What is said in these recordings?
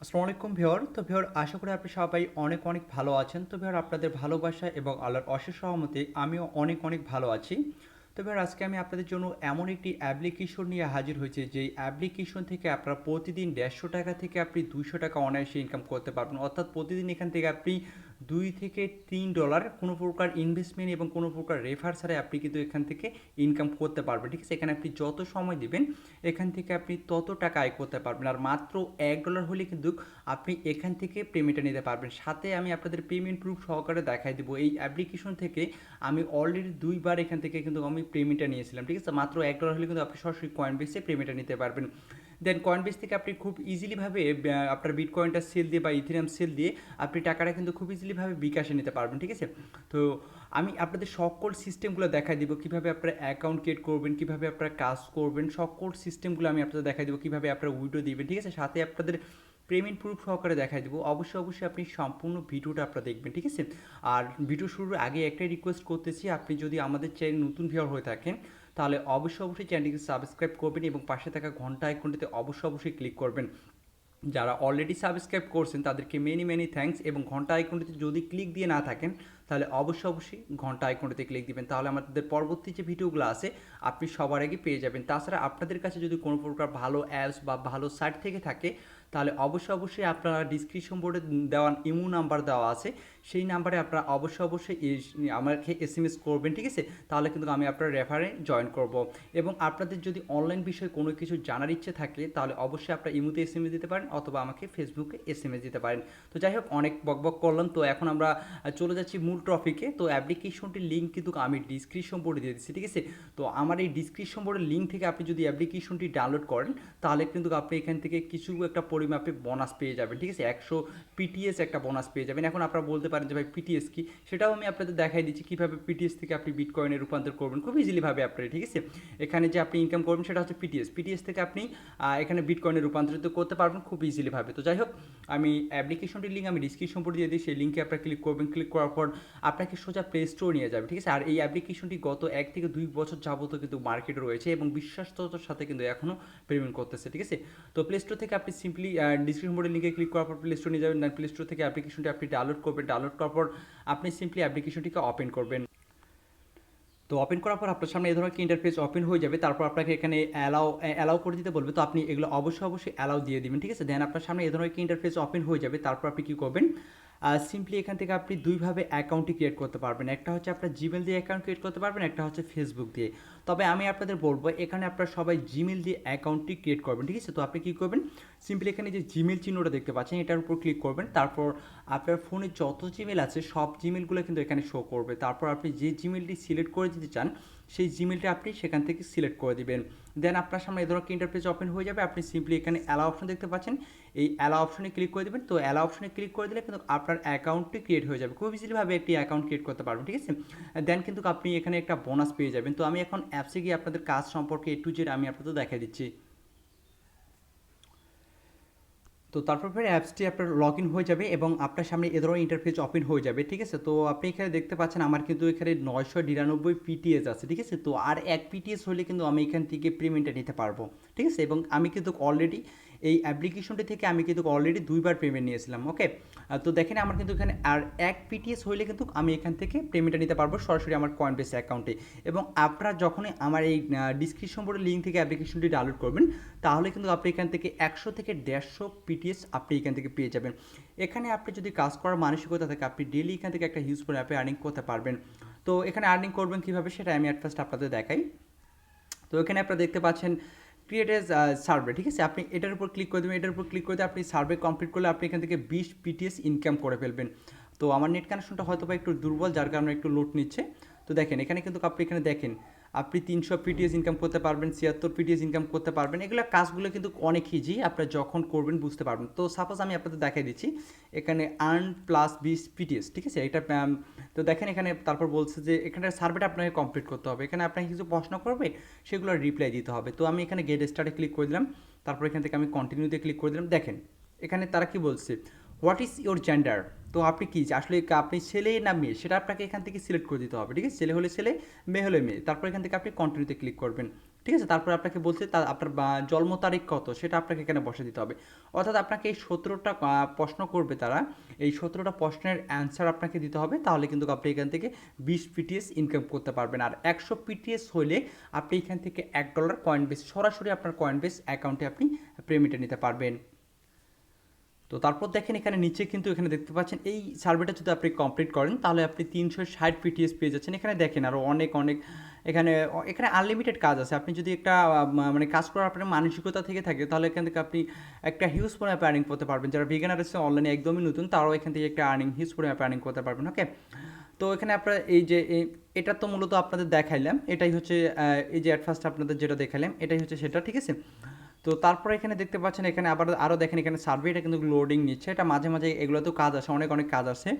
আসসালামু আলাইকুম ভিউয়ার। তো ভিউয়ার আশা করি আপনি সবাই অনেক অনেক ভালো আছেন। তো ভিউয়ার আপনাদের ভালোবাসা এবং আল্লাহর অশেষ রহমতে আমিও অনেক অনেক ভালো আছি। তো ভিউয়ার আজকে আমি আপনাদের জন্য এমন একটি অ্যাপ্লিকেশন নিয়ে হাজির হয়েছি যেই অ্যাপ্লিকেশন থেকে আপনারা প্রতিদিন ১৫০ টাকা থেকে আপনি ২০০ টাকা অনায়াসে ইনকাম করতে পারবেন। অর্থাৎ প্রতিদিন এখান থেকে আপনি $2 থেকে $3 কোনো প্রকার ইনভেস্টমেন্ট এবং কোনো প্রকার রেফার ছাড়াই আপনি কিন্তু এখান থেকে ইনকাম করতে পারবেন। ঠিক আছে? এখানে আপনি যত সময় দিবেন এখান থেকে আপনি তত টাকা আয় করতে পারবেন। আর মাত্র $1 হলে কিন্তু আপনি এখান থেকে পেমেন্টটা নিতে পারবেন। সাথে আমি আপনাদের পেমেন্ট প্রুফ সহকারে দেখাই দেবো। এই অ্যাপ্লিকেশন থেকে আমি অলরেডি ২ বার এখান থেকে কিন্তু আমি পেমেন্টটা নিয়েছিলাম। ঠিক আছে? মাত্র $1 হলে কিন্তু আপনি সরাসরি কয়েনবেসে পেমেন্টটা নিতে পারবেন। দেন কয়েনবেস থেকে আপনি খুব ইজিলিভাবে আপনার বিটকয়েনটা সেল দিয়ে বা ইথেরিয়াম সেল দিয়ে আপনি টাকাটা কিন্তু খুব ইজিলিভাবে বিকাশে নিতে পারবেন। ঠিক আছে? তো আমি আপনাদের সকল সিস্টেমগুলো দেখাই দিব, কীভাবে আপনারা অ্যাকাউন্ট ক্রিয়েট করবেন, কীভাবে আপনারা কাজ করবেন, সকল সিস্টেমগুলো আমি আপনাদের দেখাই দেবো, কীভাবে আপনারা উইড্রো দিবেন। ঠিক আছে? সাথে আপনাদের পেমেন্ট প্রুফ সহকারে দেখাই দেবো। অবশ্যই আপনি সম্পূর্ণ ভিডিওটা আপনারা দেখবেন। ঠিক আছে? আর ভিডিও শুরুর আগে একটাই রিকোয়েস্ট করতেছি, আপনি যদি আমাদের চ্যানেল নতুন ভিউয়ার হয়ে থাকেন তাহলে অবশ্যই চ্যানেলটিকে সাবস্ক্রাইব করবেন এবং পাশে থাকা ঘন্টা আইকনটিতে অবশ্যই ক্লিক করবেন। যারা অলরেডি সাবস্ক্রাইব করছেন তাদেরকে মেনি থ্যাঙ্কস, এবং ঘন্টা আইকনটিতে যদি ক্লিক দিয়ে না থাকেন তাহলে অবশ্যই ঘন্টা আইকনটিতে ক্লিক দিবেন, তাহলে আমাদের পরবর্তী যে ভিডিওগুলো আছে আপনি সবার আগে পেয়ে যাবেন। তাছাড়া আপনাদের কাছে যদি কোনো প্রকার ভালো অ্যাপস বা ভালো সাইট থেকে থাকে তাহলে অবশ্যই আপনারা ডিসক্রিপশন বোর্ডে দেওয়া ইমো নাম্বার দেওয়া আছে, সেই নাম্বারে আপনারা অবশ্যই আমাকে এসএমএস করবেন। ঠিক আছে? তাহলে কিন্তু আমি আপনার রেফারে জয়েন করব। এবং আপনাদের যদি অনলাইন বিষয়ে কোনো কিছু জানার ইচ্ছে থাকে তাহলে অবশ্যই আপনারা ইমোতে এসএমএস দিতে পারেন অথবা আমাকে ফেসবুকে এসএমএস দিতে পারেন। তো যাই হোক, অনেক বকবক করলাম। তো এখন আমরা চলে যাচ্ছি মূল টপিকে। তো অ্যাপ্লিকেশনটির লিঙ্ক কিন্তু আমি ডিসক্রিপশন বোর্ডে দিয়ে দিচ্ছি। ঠিক আছে? তো আমার এই ডিসক্রিপশন বোর্ডের লিঙ্ক থেকে আপনি যদি অ্যাপ্লিকেশনটি ডাউনলোড করেন তাহলে কিন্তু আপনি এখান থেকে কিছু একটা পরিমাপে বোনাস পেয়ে যাবেন। ঠিক আছে? 100 পিটিএস একটা বোনাস পেয়ে যাবেন। এখন আপনারা বলতে পারেন যে ভাই পিটিএস কি, সেটাও আমি আপনাদের দেখাই দিচ্ছি কীভাবে পিটিএস থেকে আপনি বিটকয়েনে রূপান্তর করবেন খুব ইজিলিভাবে আপনারা। ঠিক আছে? এখানে যে আপনি ইনকাম করবেন সেটা হচ্ছে পিটিএস থেকে আপনি এখানে বিটকয়েনে রূপান্তরিত করতে পারবেন খুব ইজিলিভাবে। তো যাই হোক, আমি অ্যাপ্লিকেশনটির লিঙ্ক আমি ডিসক্রিপশন বোর্ডে দিয়ে দিই, সেই লিঙ্কে আপনারা ক্লিক করবেন। ক্লিক করার পর আপনাকে সোজা প্লে স্টোর নিয়ে যাবে। ঠিক আছে? আর এই অ্যাপ্লিকেশনটি গত 1 থেকে 2 বছর যাবত কিন্তু মার্কেটে রয়েছে এবং বিশ্বাসততার সাথে কিন্তু এখনও পেমেন্ট করতেছে। ঠিক আছে? তো প্লে স্টোর থেকে আপনি সিম্পলি ডিসক্রিপশন বোর্ডের লিঙ্কে ক্লিক করার পর প্লে স্টোর নিয়ে যাবেন। দেন প্লে স্টোর থেকে অ্যাপ্লিকেশনটি আপনি ডাউনলোড করবেন। ডাউনলোড করার পর আপনি সিম্পলি অ্যাপ্লিকেশনটিকে ওপেন করবেন। তো ওপেন করার পর আপনার সামনে এই ধরনের একটা ইন্টারফেস ওপেন হয়ে যাবে। তারপর আপনাকে এখানে অ্যালাউ করে দিতে বলবে। তো আপনি এগুলো অবশ্যই অ্যালাউ দিয়ে দিবেন। ঠিক আছে? দেন আপনার সামনে এই ধরনের একটা ইন্টারফেস ওপেন হয়ে যাবে। তারপর আপনি কী করবেন, সিম্পলি এখান থেকে আপনি দুইভাবে অ্যাকাউন্টটি ক্রিয়েট করতে পারবেন। একটা হচ্ছে আপনার জিমেল দিয়ে অ্যাকাউন্ট ক্রিয়েট করতে পারবেন, একটা হচ্ছে ফেসবুক দিয়ে। তবে আমি আপনাদের বলবো এখানে আপনারা সবাই জিমেল দিয়ে অ্যাকাউন্টটি ক্রিয়েট করবেন। ঠিক আছে? তো আপনি কী করবেন, সিম্পলি এখানে যে জিমেল চিহ্নটা দেখতে পাচ্ছেন এটার উপর ক্লিক করবেন। তারপর আপনার ফোনে যত জিমেল আছে সব জিমেলগুলো কিন্তু এখানে শো করবে। তারপর আপনি যে জিমেলটি সিলেক্ট করে দিতে চান সেই জিমেলটা আপনি সেখান থেকে সিলেক্ট করে দিবেন। দেন আপনার সামনে এই ধরনের একটা ইন্টারফেস ওপেন হয়ে যাবে। আপনি সিম্পলি এখানে অ্যালাউ অপশন দেখতে পাচ্ছেন, এই অ্যালাউ অপশনে ক্লিক করে দেবেন। তো অ্যালাউ অপশনে ক্লিক করে দিলে কিন্তু আপনার অ্যাকাউন্টটি ক্রিয়েট হয়ে যাবে, খুব ইজিলিভাবে একটি অ্যাকাউন্ট ক্রিয়েট করতে পারবেন। ঠিক আছে? দেন কিন্তু আপনি এখানে একটা বোনাস পেয়ে যাবেন। তো আমি এখন অ্যাপসে গিয়ে আপনাদের কাজ সম্পর্কে A to Z আমি আপনাদের দেখাই দিচ্ছি। তো তারপর ফের অ্যাপসটি আপনার লগ ইন হয়ে যাবে এবং আপনার সামনে এ ধরনের ইন্টারফেস ওপেন হয়ে যাবে। ঠিক আছে? তো আপনি এখানে দেখতে পাচ্ছেন আমার কিন্তু এখানে 999 পিটিএস আছে। ঠিক আছে? তো আর 1 পিটিএস হলে কিন্তু আমি এখান থেকে পেমেন্টটা নিতে পারবো। ঠিক আছে? এবং আমি কিন্তু অলরেডি এই অ্যাপ্লিকেশনটি থেকে আমি কিন্তু অলরেডি 2 বার পেমেন্ট নিয়েছিলাম। ওকে? তো দেখেন আমার কিন্তু এখানে আর 1 পিটিএস হইলে কিন্তু আমি এখান থেকে পেমেন্টটা নিতে পারবো সরাসরি আমার কয়েনবেস অ্যাকাউন্টে। এবং আপনারা যখনই আমার এই ডিসক্রিপশন বোর্ডের লিঙ্ক থেকে অ্যাপ্লিকেশনটি ডাউনলোড করবেন তাহলে কিন্তু আপনি এখান থেকে 100 থেকে 150 পিটিএস আপনি এখান থেকে পেয়ে যাবেন। এখানে আপনি যদি কাজ করার মানসিকতা থাকে আপনি ডেইলি এখান থেকে একটা হিউজ পরিমাণে আর্নিং করতে পারবেন। তো এখানে আর্নিং করবেন কীভাবে সেটা আমি অ্যাট ফার্স্ট আপনাদের দেখাই। তো এখানে আপনারা দেখতে পাচ্ছেন ক্রিয়েট এজ সার্ভে। ঠিক আছে? আপনি এটার উপর ক্লিক করে দেবেন। এটার উপর ক্লিক করে দিয়ে আপনি সার্ভে কমপ্লিট করলে আপনি এখান থেকে 20 পিটিএস ইনকাম করে ফেলবেন। তো আমার নেট কানেকশনটা হয়তো বা একটু দুর্বল যার কারণে একটু লোড নিচ্ছে। তো দেখেন এখানে কিন্তু আপনি এখানে দেখেন আপনি 300 পিটিএস ইনকাম করতে পারবেন, 76 পিটিএস ইনকাম করতে পারবেন। এগুলো কাজগুলো কিন্তু অনেক ইজি, আপনারা যখন করবেন বুঝতে পারবেন। তো সাপোজ আমি আপনাদের দেখাই দিচ্ছি এখানে আর্ন প্লাস 20 পিটিএস। ঠিক আছে? এটা তো দেখেন এখানে তারপর বলছে যে এখানে সার্ভেটা আপনাকে কমপ্লিট করতে হবে। এখানে আপনাকে কিছু প্রশ্ন করবে, সেগুলোর রিপ্লাই দিতে হবে। তো আমি এখানে গেট স্টার্টে ক্লিক করে দিলাম। তারপর এখান থেকে আমি কন্টিনিউতে ক্লিক করে দিলাম। দেখেন এখানে তারা কি বলছে, হোয়াট ইজ ইউর জেন্ডার। তো আপনি কি আসলে আপনি ছেলে না মেয়ে সেটা আপনাকে এখান থেকে সিলেক্ট করে দিতে হবে। ঠিক আছে? ছেলে হলে ছেলে, মেয়ে হলে মেয়ে। তারপর এখান থেকে আপনি কন্টিনিউতে ক্লিক করবেন। ঠিক আছে? তারপরে আপনাকে বলছে আপনার জন্ম তারিখ কত সেটা আপনাকে এখানে বসিয়ে দিতে হবে। অর্থাৎ আপনাকে এই ১৭টা প্রশ্ন করবে তারা। এই ১৭টা প্রশ্নের অ্যান্সার আপনাকে দিতে হবে। তাহলে কিন্তু আপনি এখান থেকে ২০ পিটিএস ইনকাম করতে পারবেন। আর ১০০ পিটিএস হইলে আপনি এখান থেকে $১ কয়েন বেস সরাসরি আপনার কয়েন বেস অ্যাকাউন্টে আপনি পেমেন্টে নিতে পারবেন। তো তারপর দেখেন এখানে নিচে কিন্তু এখানে দেখতে পাচ্ছেন এই সার্ভেটা যদি আপনি কমপ্লিট করেন তাহলে আপনি ৩৬০ পিটিএস পেয়ে যাচ্ছেন। এখানে দেখেন আরও অনেক অনেক এখানে এখানে আনলিমিটেড কাজ আছে। আপনি যদি একটা মানে কাজ করার আপনার মানসিকতা থেকে থাকে তাহলে এখান থেকে আপনি একটা হিউজ পরিমাণে আর্নিং করতে পারবেন। যারা বিগিনার আছে অনলাইনে একদমই নতুন তারাও এখান থেকে একটা হিউজ পরিমাণে আর্নিং করতে পারবেন। ওকে, তো এখানে আপনার এই যে এটা তো মূলত আপনাদের দেখাইলাম, এটাই হচ্ছে এই যে অ্যাট ফার্স্ট আপনাদের যেটা দেখালাম এটাই হচ্ছে সেটা, ঠিক আছে। তো তারপরে এখানে দেখতে পাচ্ছেন এখানে আবার আরও দেখেন এখানে সার্ভেটা কিন্তু লোডিং নিচ্ছে, এটা মাঝে মাঝে এগুলোতেও কাজ আসে, অনেক অনেক কাজ আছে।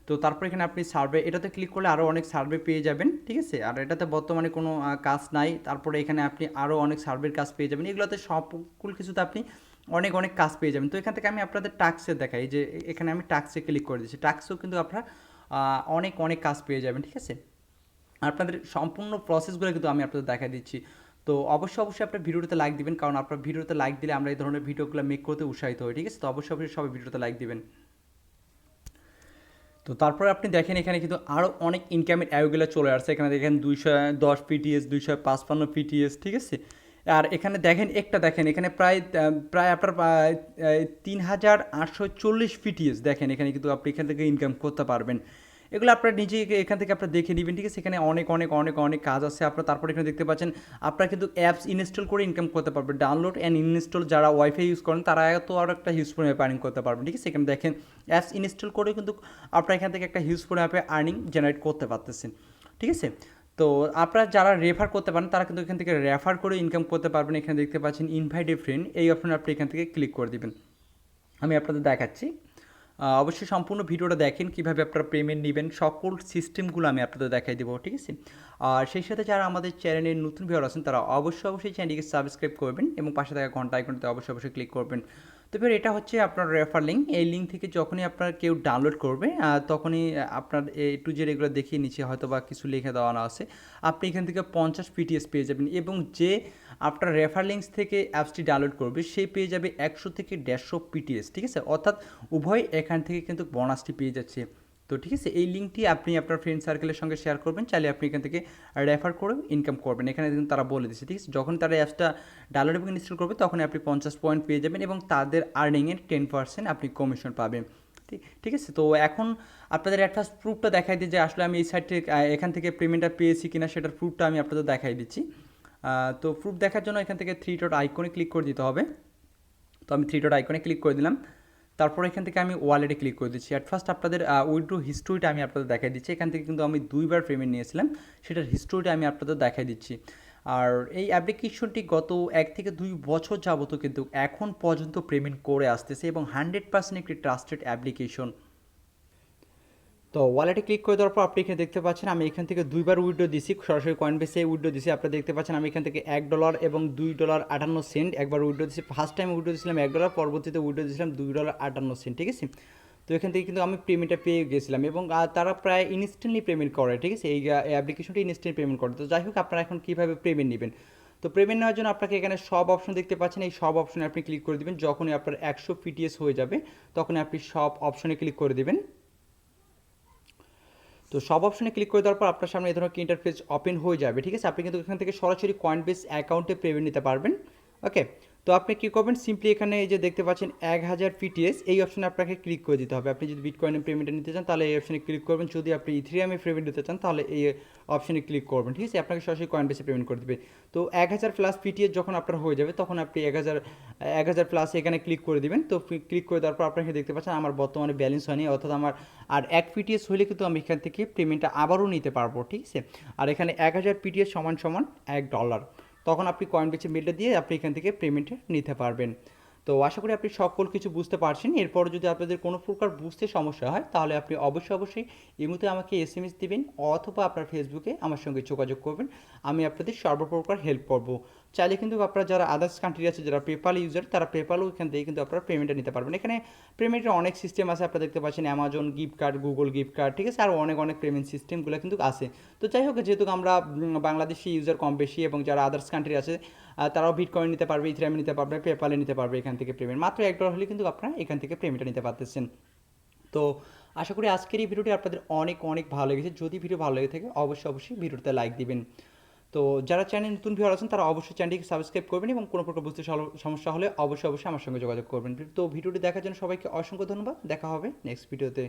তো তারপরে এখানে আপনি সার্ভে এটাতে ক্লিক করলে আরও অনেক সার্ভে পেয়ে যাবেন, ঠিক আছে। আর এটাতে বর্তমানে কোনো কাজ নাই। তারপরে এখানে আপনি আরও অনেক সার্ভের কাজ পেয়ে যাবেন, এগুলোতে সকল কিছুতে আপনি অনেক অনেক কাজ পেয়ে যাবেন। তো এখান থেকে আমি আপনাদের টাস্কে দেখাই যে এখানে আমি টাস্কে ক্লিক করে দিচ্ছি, টাস্কেও কিন্তু আপনারা অনেক অনেক কাজ পেয়ে যাবেন, ঠিক আছে। আপনাদের সম্পূর্ণ প্রসেসগুলো কিন্তু আমি আপনাদের দেখাই দিচ্ছি। তো অবশ্যই অবশ্যই আপনার ভিডিওতে লাইক দিবেন, কারণ আপনার ভিডিওতে লাইক দিলে আমরা এই ধরনের ভিডিওগুলো মেক করতে উৎসাহিত হই, ঠিক আছে। তো অবশ্যই অবশ্যই সবাই ভিডিওতে লাইক দিবেন। তো তারপরে আপনি দেখেন এখানে কিন্তু আরও অনেক ইনকামের অ্যাপগুলো চলে আসছে। এখানে দেখেন 210 পিটিএস, 255 পিটিএস, ঠিক আছে। আর এখানে দেখেন একটা দেখেন এখানে প্রায় প্রায় আপনার 3840 পিটিএস দেখেন এখানে কিন্তু আপনি এখান থেকে ইনকাম করতে পারবেন। এগুলো আপনার নিজে এখান থেকে আপনার দেখে নেবেন, ঠিক আছে। এখানে অনেক অনেক অনেক অনেক কাজ আছে আপনার। তারপরে এখানে দেখতে পাচ্ছেন আপনারা কিন্তু অ্যাপস ইনস্টল করে ইনকাম করতে পারবেন। ডাউনলোড অ্যান্ড ইনস্টল যারা ওয়াইফাই ইউজ করেন তারা তো আরও একটা হিউজ পরিমাণে আর্নিং করতে পারবেন, ঠিক আছে। এখানে দেখেন অ্যাপস ইনস্টল করেও কিন্তু আপনারা এখান থেকে একটা হিউজ পরিমাণে আর্নিং জেনারেট করতে পারতেছেন, ঠিক আছে। তো আপনারা যারা রেফার করতে পারেন তারা কিন্তু এখান থেকে রেফার করে ইনকাম করতে পারবেন। এখানে দেখতে পাচ্ছেন ইনভাইট এ ফ্রেন্ড, এই অপশনে আপনি এখান থেকে ক্লিক করে দিবেন। আমি আপনাদের দেখাচ্ছি, অবশ্যই সম্পূর্ণ ভিডিওটা দেখেন কীভাবে আপনারা পেমেন্ট নেবেন, সকল সিস্টেমগুলো আমি আপনাদের দেখাই দেবো, ঠিক আছে। আর সেই সাথে যারা আমাদের চ্যানেলের নতুন ভিউয়ার আছেন তারা অবশ্যই অবশ্যই চ্যানেলটিকে সাবস্ক্রাইব করবেন এবং পাশে থাকা ঘন্টা আইকনতে অবশ্যই অবশ্যই ক্লিক করবেন। তো এবার এটা হচ্ছে আপনার রেফার লিঙ্ক, এই লিঙ্ক থেকে যখনই আপনার কেউ ডাউনলোড করবে তখনই আপনার টু জেড এগুলো দেখিয়ে নিচে হয়তো বা কিছু লিখে দেওয়ানো আছে, আপনি এখান থেকে 50 পিটিএস পেয়ে যাবেন। এবং যে আপনার রেফার লিঙ্কস থেকে অ্যাপসটি ডাউনলোড করবে সে পেয়ে যাবে 100 থেকে 150 পিটিএস, ঠিক আছে। অর্থাৎ উভয় এখান থেকে কিন্তু বোনাসটি পেয়ে যাচ্ছে। তো ঠিক আছে, এই লিঙ্কটি আপনি আপনার ফ্রেন্ড সার্কেলের সঙ্গে শেয়ার করবেন, চাইলে আপনি এখান থেকে রেফার করে ইনকাম করবেন। এখানে কিন্তু তারা বলে দিচ্ছে, ঠিক আছে। যখন তারা অ্যাপসটা ডাউনলোড এবং ইনস্টল করবে তখন আপনি 50 পয়েন্ট পেয়ে যাবেন এবং তাদের আর্নিংয়ের 10% আপনি কমিশন পাবেন, ঠিক আছে। তো এখন আপনাদের একটা প্রুফটা দেখাই দিই যে আসলে আমি এই সাইট থেকে এখান থেকে পেমেন্টটা পেয়েছি কিনা সেটার প্রুফটা আমি আপনাদের দেখাই দিচ্ছি। তো প্রুফ দেখার জন্য এখান থেকে 3 ডট আইকনে ক্লিক করে দিতে হবে। তো আমি 3 ডট আইকনে ক্লিক করে দিলাম। তারপর এখান থেকে আমি ওয়ালেটে ক্লিক করে দিচ্ছি। অ্যাট ফার্স্ট আপনাদের উইথড্র হিস্ট্রিটা আমি আপনাদের দেখাই দিচ্ছি। এখান থেকে কিন্তু আমি 2বার পেমেন্ট নিয়েছিলাম, সেটার হিস্ট্রিটা আমি আপনাদের দেখাই দিচ্ছি। আর এই অ্যাপ্লিকেশনটি গত 1 থেকে 2 বছর যাবত কিন্তু এখন পর্যন্ত পেমেন্ট করে আসতেছে এবং 100% একটি ট্রাস্টেড অ্যাপ্লিকেশন। তো ওয়ালেটে ক্লিক করে দেওয়ার পর আপনি এখানে দেখতে পাচ্ছেন আমি এখান থেকে 2বার উইথড্র দিছি, সরাসরি কয়েন বেসে উইথড্র দিছি। আপনারা দেখতে পাচ্ছেন আমি এখান থেকে $1 এবং $2.58 একবার উইথড্র দিছি। ফার্স্ট টাইম উইথড্র দিয়েছিলাম $1, পরবর্তীতে উইথড্র দিয়েছিলাম $2.58, ঠিক আছে। তো এখান থেকে কিন্তু আমি পেমেন্টটা পেয়ে গেছিলাম এবং তারা প্রায় ইনস্ট্যান্টলি পেমেন্ট করে, ঠিক আছে। এই অ্যাপ্লিকেশনটি ইনস্ট্যান্ট পেমেন্ট করে। তো যাই হোক, আপনারা এখন কীভাবে পেমেন্ট নেবেন, তো পেমেন্ট নেওয়ার জন্য আপনাকে এখানে সব অপশন দেখতে পাচ্ছেন, এই সব অপশনে আপনি ক্লিক করে দেবেন। যখনই আপনার 100 পিটিএস হয়ে যাবে তখনই আপনি সব অপশনে ক্লিক করে দেবেন। তো সব অপশনে ক্লিক করে দেওয়ার পর আপনার সামনে এই ধরনের ইন্টারফেস ওপেন হয়ে যাবে, ঠিক আছে। আপনি কিন্তু এখান থেকে সরাসরি কয়েন বেস অ্যাকাউন্টে পেমেন্ট নিতে পারবেন, ওকে। তো আপনি কী করবেন, সিম্পলি এখানে এই যে দেখতে পাচ্ছেন 1000 পিটিএস, এই অপশনে আপনাকে ক্লিক করে দিতে হবে। আপনি যদি বিটকয়েনের পেমেন্টে নিতে চান তাহলে এই অপশনে ক্লিক করবেন, যদি আপনি ইথেরিয়ামে পেমেন্ট নিতে চান তাহলে এই অপশনে ক্লিক করবেন, ঠিক আছে। আপনাকে সরাসরি কয়েন বেসে পেমেন্ট করে দেবে। তো 1000 প্লাস পিটিএস যখন আপনার হয়ে যাবে তখন আপনি 1000 প্লাস এখানে ক্লিক করে দিবেন। তো ক্লিক করে দেওয়ার পর আপনাকে দেখতে পাচ্ছেন আমার বর্তমানে ব্যালেন্স হয়নি, অর্থাৎ আমার আর 1 পিটিএস হলে কিন্তু আমি এখান থেকে পেমেন্টটা আবারও নিতে পারবো, ঠিক আছে। আর এখানে 1000 পিটিএস সমান সমান $1, তখন আপনি কয়েন বেচে মেলটা দিয়ে আপনি এখান থেকে পেমেন্টে নিতে পারবেন। তো আশা করি আপনি সকল কিছু বুঝতে পারছেন। এরপর যদি আপনাদের কোনো প্রকার বুঝতে সমস্যা হয় তাহলে আপনি অবশ্যই অবশ্যই এই মুহূর্তে আমাকে এসএমএস দিবেন অথবা আপনার ফেসবুকে আমার সঙ্গে যোগাযোগ করবেন, আমি আপনাদের সর্বপ্রকার হেল্প করব। চাইলে কিন্তু আপনারা যারা আদার্স কান্ট্রি আছে, যারা পেপাল ইউজার, তারা পেপালও এখান থেকে কিন্তু আপনারা পেমেন্টটা নিতে পারবেন। এখানে পেমেন্টের অনেক সিস্টেম আছে, আপনারা দেখতে পাচ্ছেন Amazon gift card, Google gift card, ঠিক আছে, আর অনেক অনেক পেমেন্ট সিস্টেমগুলো কিন্তু আছে। তো যাই হোক, যেহেতু আমরা বাংলাদেশি ইউজার কম বেশি, এবং যারা আদার্স কান্ট্রি আছে তারাও বিটকয়েন নিতে পারবে, ইথেরিয়াম নিতে পারবে, পেপালে নিতে পারবে এখান থেকে পেমেন্ট। মাত্র $1 হলে কিন্তু আপনারা এখান থেকে পেমেন্টটা নিতে পারতেছেন। তো আশা করি আজকের এই ভিডিওটি আপনাদের অনেক অনেক ভালো লেগেছে। যদি ভিডিও ভালো লেগে থাকে অবশ্যই অবশ্যই ভিডিওতে লাইক দিবেন। তো যারা চ্যানেল নতুন ভিউয়ার আছেন তারা অবশ্যই চ্যানেলটিকে সাবস্ক্রাইব করবেন, এবং কোনো প্রকার বুঝতে সমস্যা হলে অবশ্যই অবশ্যই আমার সঙ্গে যোগাযোগ করবেন। তো ভিডিওটি দেখার জন্য সবাইকে অসংখ্য ধন্যবাদ। দেখা হবে নেক্সট ভিডিওতে।